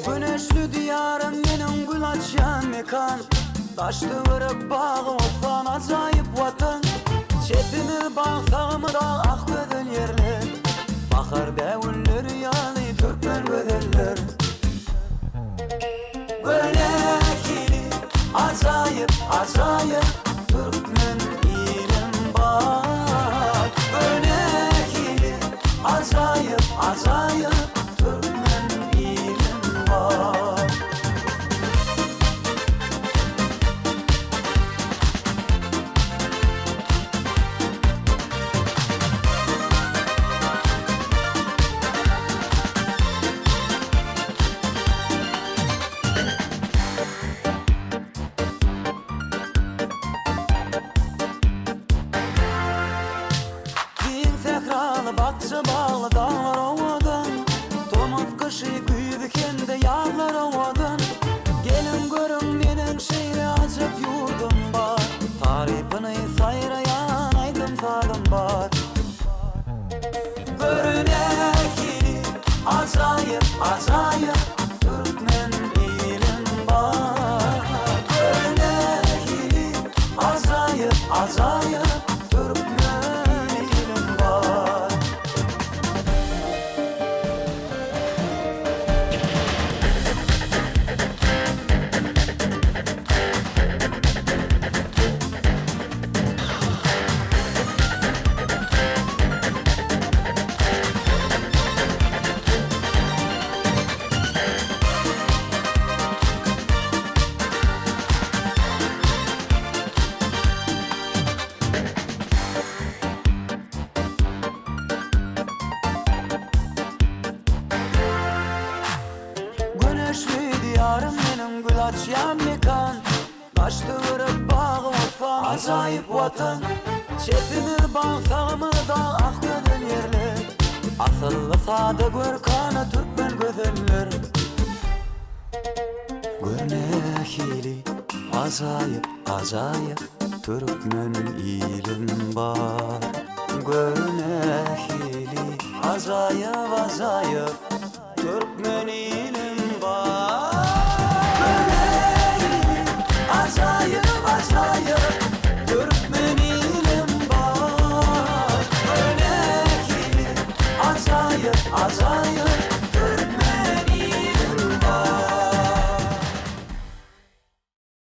Güneşli diyarım benim gül açan mekan. Taşlı vırıp bağı olsan acayip vatan. Çepimi bağsağımı da ak gözül yerler. Bakar devullar yani Türkmen gözeller. Gönekili acayip acayip Türkmen ilim var. Gönekili acayip acayip Türkmen ilim var. Bakça bağlı dağlar ovadan, Tomuz kışı güydü kendi yağlar ovadan. Gelin görün benim şehri acıp yurdum var. Tarifini sayrayan aydım sadım var. Görüneki acayip acayip Türkmen ilim var. Görüneki acayip acayip Türkmen ilim var. Güneşli diyarım benim gül açyan mekan. Taşlı vırıp bağı olsa acayip vatan. Çepimi bağsağımı da ak gözül yerler. Asıllı sade görkanı Türkmen gözeller. Görnekili acayip acayip Türkmen ilim var. Görnekili acayip acayip